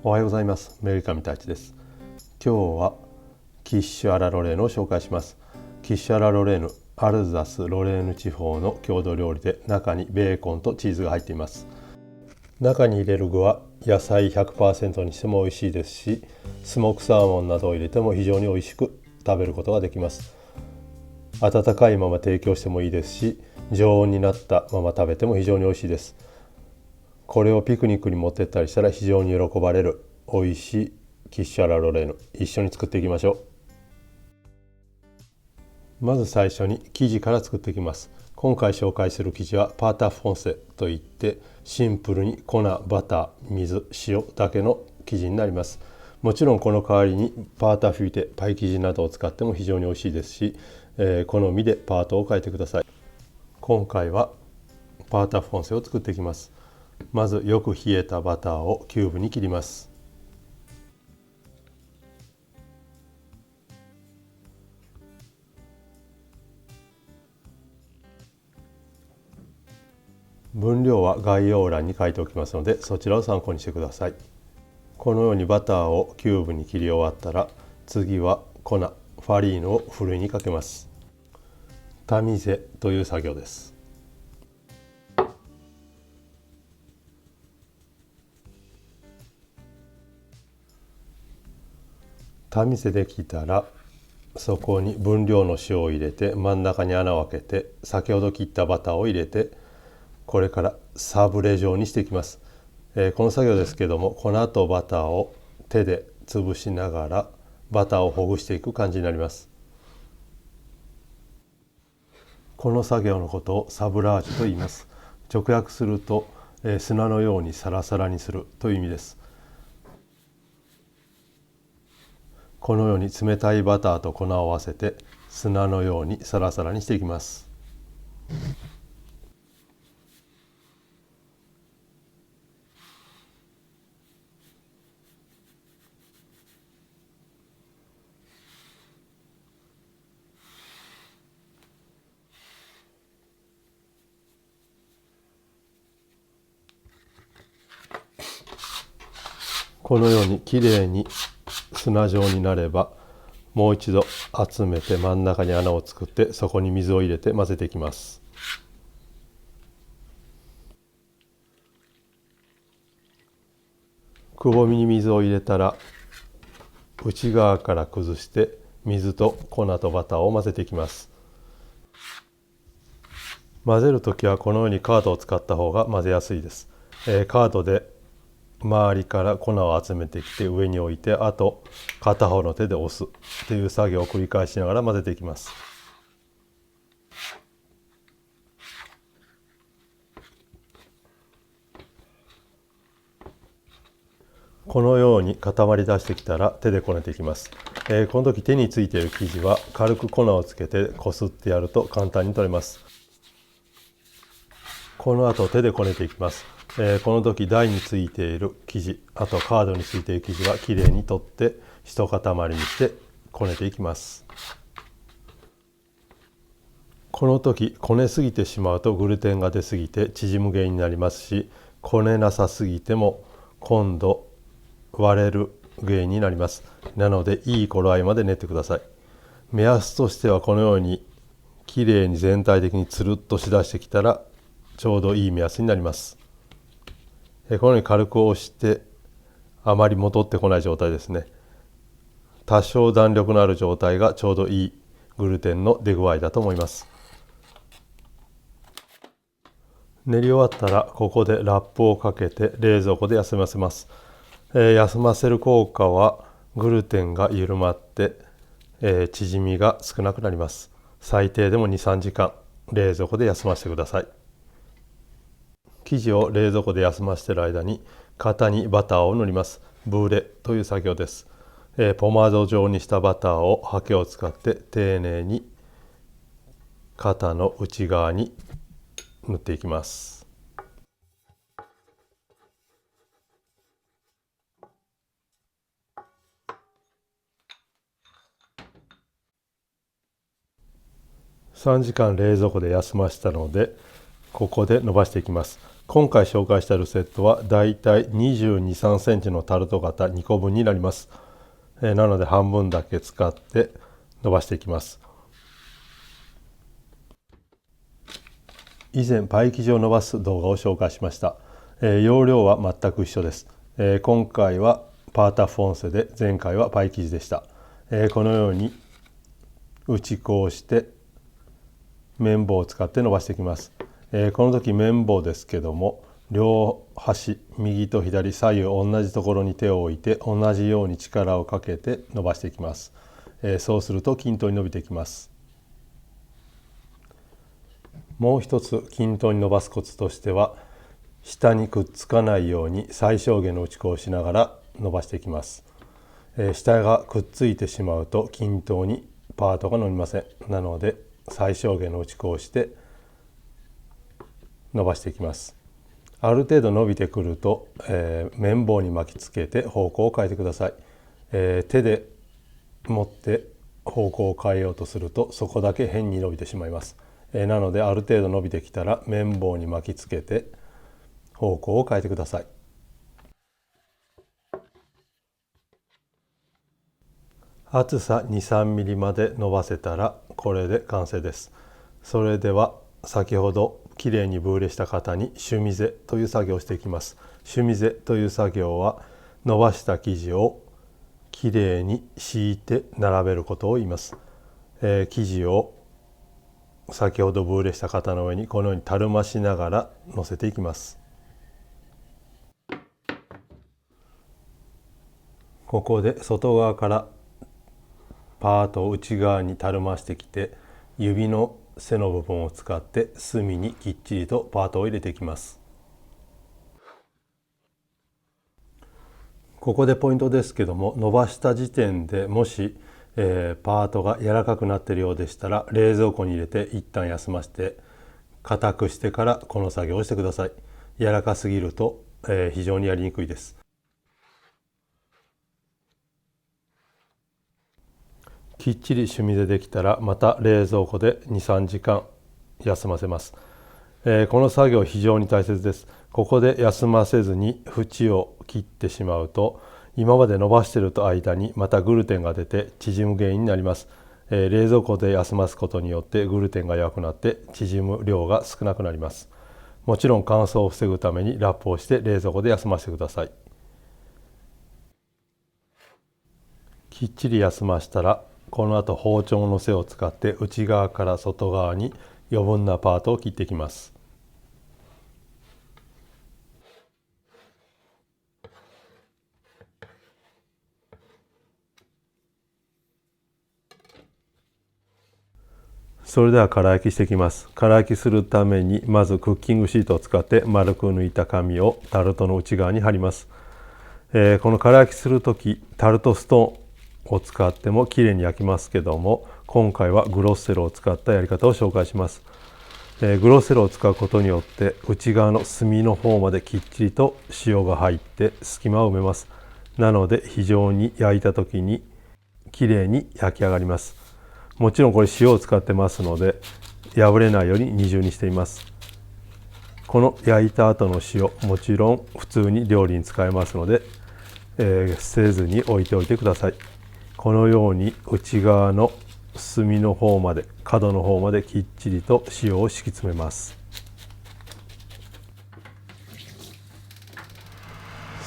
おはようございます。メリカミタチです。今日はキッシュ・アラ・ロレーヌを紹介します。キッシュ・アラ・ロレーヌ、アルザス・ロレーヌ地方の郷土料理で、中にベーコンとチーズが入っています。中に入れる具は野菜 100% にしても美味しいですし、スモークサーモンなどを入れても非常に美味しく食べることができます。温かいまま提供してもいいですし、常温になったまま食べても非常に美味しいです。これをピクニックに持ってったりしたら非常に喜ばれる美味しいキッシュ・アラ・ロレーヌ、一緒に作っていきましょう。まず最初に生地から作っていきます。今回紹介する生地はパータフォンセといって、シンプルに粉、バター、水、塩だけの生地になります。もちろんこの代わりにパータフィーテ、パイ生地などを使っても非常に美味しいですし、好みでパートを変えてください。今回はパータフォンセを作っていきます。まずよく冷えたバターをキューブに切ります。分量は概要欄に書いておきますので、そちらを参考にしてください。このようにバターをキューブに切り終わったら、次は粉、ファリーヌをふるいにかけます。タミゼという作業です。タミゼできたら、そこに分量の塩を入れて、真ん中に穴を開けて、先ほど切ったバターを入れて、これからサブレ状にしていきます。この作業ですけども、粉とバターを手で潰しながらバターをほぐしていく感じになります。この作業のことをサブラージュと言います。直訳すると、砂のようにサラサラにするという意味です。このように冷たいバターと粉を合わせて砂のようにサラサラにしていきます。このようにきれいに砂状になれば、もう一度集めて真ん中に穴を作って、そこに水を入れて混ぜていきます。くぼみに水を入れたら、内側から崩して水と粉とバターを混ぜていきます。混ぜるときはこのようにカードを使った方が混ぜやすいです。カードで周りから粉を集めてきて上に置いて、あと片方の手で押すという作業を繰り返しながら混ぜていきます。このように固まり出してきたら手でこねていきます。この時手についている生地は軽く粉をつけてこすってやると簡単に取れます。この後手でこねていきます。この時台についている生地、あとカードについている生地はきれいに取って一塊にしてこねていきます。この時こねすぎてしまうとグルテンが出すぎて縮む原因になりますし、こねなさすぎても今度割れる原因になります。なのでいい頃合いまで練ってください。目安としてはこのようにきれいに全体的につるっとしだしてきたらちょうどいい目安になります。このように軽く押してあまり戻ってこない状態ですね。多少弾力のある状態がちょうどいいグルテンの出具合だと思います。練り終わったらここでラップをかけて冷蔵庫で休ませます。休ませる効果はグルテンが緩まって、縮みが少なくなります。最低でも 2,3 時間冷蔵庫で休ませてください。生地を冷蔵庫で休ませている間に型にバターを塗ります。ブーレという作業です。ポマード状にしたバターをハケを使って丁寧に型の内側に塗っていきます。3時間冷蔵庫で休ませたので、ここで伸ばしていきます。今回紹介したルセットはだいたい22、3センチのタルト型2個分になります。なので半分だけ使って伸ばしていきます。以前パイ生地を伸ばす動画を紹介しました。容量は全く一緒です。今回はパータフォンセで、前回はパイ生地でした。このように打ち粉をして綿棒を使って伸ばしていきます。この時綿棒ですけども、両端右と左左右同じところに手を置いて同じように力をかけて伸ばしていきます。そうすると均等に伸びていきます。もう一つ均等に伸ばすコツとしては、下にくっつかないように最小限の打ち粉をしながら伸ばしていきます。下がくっついてしまうと均等にパートが伸びません。なので最小限の打ち粉をして伸ばしていきます。ある程度伸びてくると、綿棒に巻きつけて方向を変えてください。手で持って方向を変えようとするとそこだけ変に伸びてしまいます。なのである程度伸びてきたら綿棒に巻きつけて方向を変えてください。厚さ 2、3 ミリまで伸ばせたらこれで完成です。それでは先ほどきれいにブーレした型にシュミゼという作業をしていきます。シュミゼという作業は伸ばした生地をきれいに敷いて並べることを言います。生地を先ほどブーレした型の上にこのようにたるましながら乗せていきます。ここで外側からパートを内側にたるましてきて、指の背の部分を使って隅にきっちりとパートを入れていきます。ここでポイントですけども、伸ばした時点でもし、パートが柔らかくなっているようでしたら冷蔵庫に入れて一旦休ませて硬くしてからこの作業をしてください。柔らかすぎると、非常にやりにくいです。きっちりシュミでできたらまた冷蔵庫で 2、3 時間休ませます。この作業非常に大切です。ここで休ませずに縁を切ってしまうと今まで伸ばしている間にまたグルテンが出て縮む原因になります。冷蔵庫で休ますことによってグルテンが弱くなって縮む量が少なくなります。もちろん乾燥を防ぐためにラップをして冷蔵庫で休ませてください。きっちり休ましたらこの後包丁の背を使って内側から外側に余分なパートを切っていきます。それでは空焼きしていきます。空焼きするためにまずクッキングシートを使って丸く抜いた紙をタルトの内側に貼ります。この空焼きする時タルトストーンを使ってもきれいに焼きますけども、今回はグロッセロを使ったやり方を紹介します。グロッセロを使うことによって内側の隅の方まできっちりと塩が入って隙間を埋めます。なので非常に焼いた時にきれいに焼き上がります。もちろんこれ塩を使ってますので破れないように二重にしています。この焼いた後の塩、もちろん普通に料理に使えますので、捨てずに置いておいてください。このように内側の隅の方まで角の方まできっちりと塩を敷き詰めます。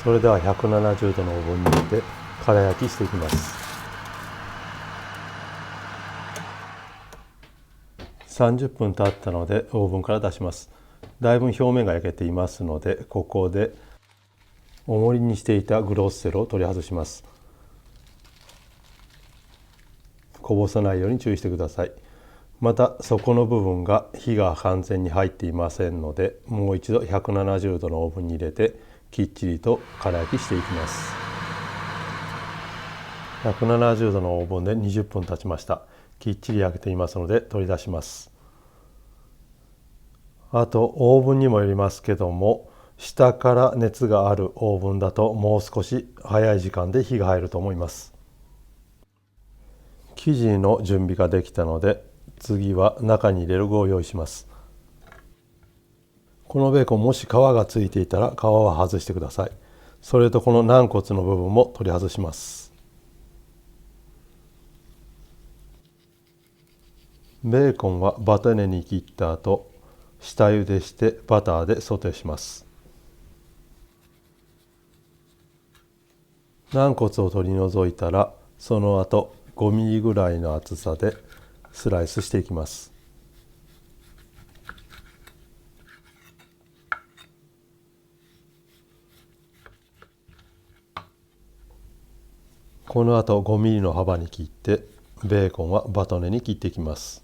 それでは170度のオーブンに入れて空焼きしていきます。30分経ったのでオーブンから出します。だいぶ表面が焼けていますので、ここで重りにしていたグロッセロを取り外します。こぼさないように注意してください。また底の部分が火が完全に入っていませんので、もう一度170度のオーブンに入れてきっちりと空焼きしていきます。170度のオーブンで20分経ちました。きっちり焼けていますので取り出します。あとオーブンにもよりますけども、下から熱があるオーブンだともう少し早い時間で火が入ると思います。生地の準備ができたので次は中に入れる具を用意します。このベーコンもし皮がついていたら皮は外してください。それとこの軟骨の部分も取り外します。ベーコンはバタネに切った後、下茹でしてバターでソテーします。軟骨を取り除いたら、その後5ミリぐらいの厚さでスライスしていきます。この後5ミリの幅に切って、ベーコンはバタネに切っていきます。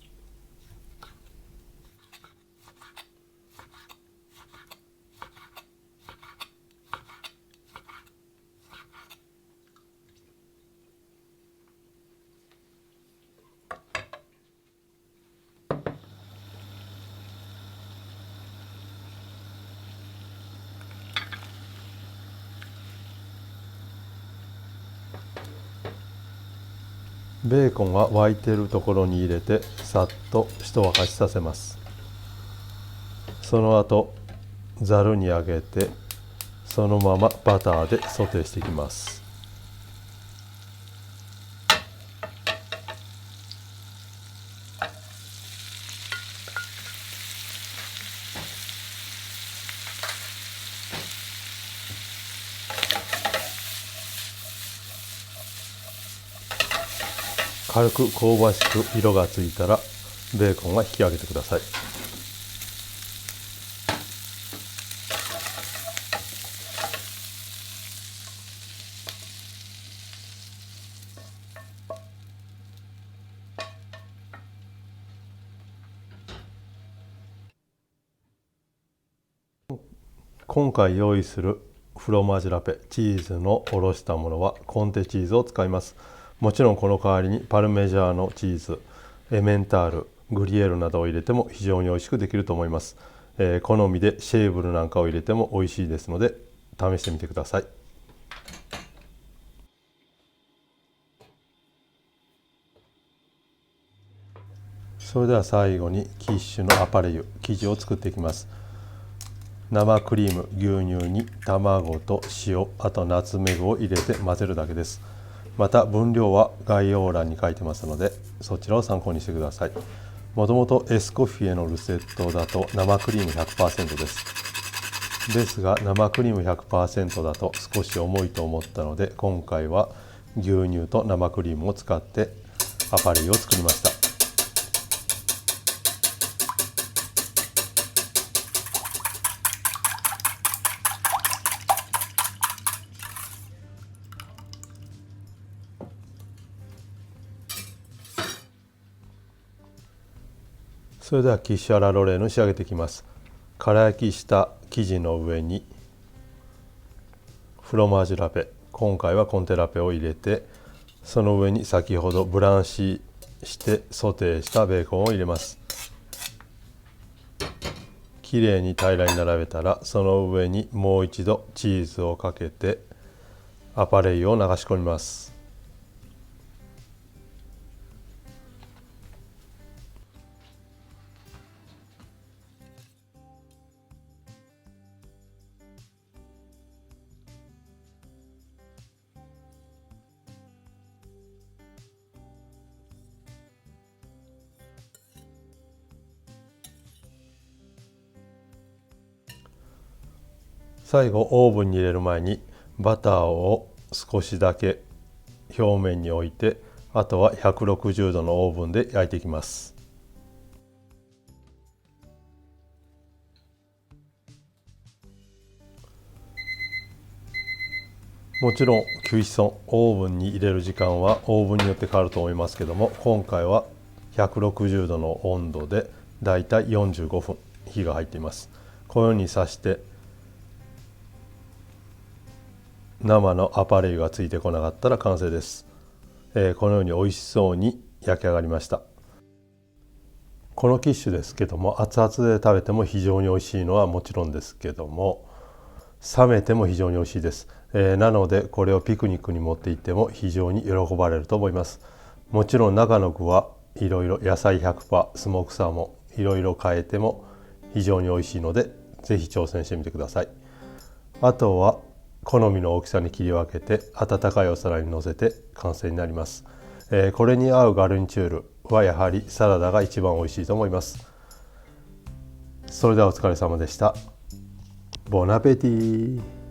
ベーコンは沸いているところに入れてさっと一沸かしさせます。その後ざるにあげて、そのままバターでソテーしていきます。軽く香ばしく色がついたらベーコンは引き上げてください。今回用意するフロマージュラペ、チーズのおろしたものはコンテチーズを使います。もちろんこの代わりにパルメジャーノチーズ、エメンタール、グリエールなどを入れても非常に美味しくできると思います。好みでシェーブルなんかを入れても美味しいですので試してみてください。それでは最後にキッシュのアパレユ生地を作っていきます。生クリーム、牛乳に卵と塩、あとナツメグを入れて混ぜるだけです。また分量は概要欄に書いてますのでそちらを参考にしてください。もともとエスコフィエのルセットだと生クリーム 100% です。ですが生クリーム 100% だと少し重いと思ったので、今回は牛乳と生クリームを使ってアパレイを作りました。それではキッシュアラロレーヌ仕上げていきます。空焼きした生地の上にフロマージュラペ、今回はコンテラペを入れて、その上に先ほどブランシーしてソテーしたベーコンを入れます。きれいに平らに並べたら、その上にもう一度チーズをかけてアパレイを流し込みます。最後オーブンに入れる前にバターを少しだけ表面に置いて、あとは160度のオーブンで焼いていきます。もちろんキュイソン、オーブンに入れる時間はオーブンによって変わると思いますけども、今回は160度の温度でだいたい45分火が入っています。このように刺して生のアパレイがついてこなかったら完成です。このように美味しそうに焼き上がりました。このキッシュですけども、熱々で食べても非常に美味しいのはもちろんですけども、冷めても非常に美味しいです。なのでこれをピクニックに持って行っても非常に喜ばれると思います。もちろん中の具はいろいろ野菜 100%、スモークサーモンいろいろ変えても非常に美味しいのでぜひ挑戦してみてください。あとは好みの大きさに切り分けて温かいお皿にのせて完成になります。これに合うガルニチュールはやはりサラダが一番美味しいと思います。それではお疲れ様でした。ボナペティ。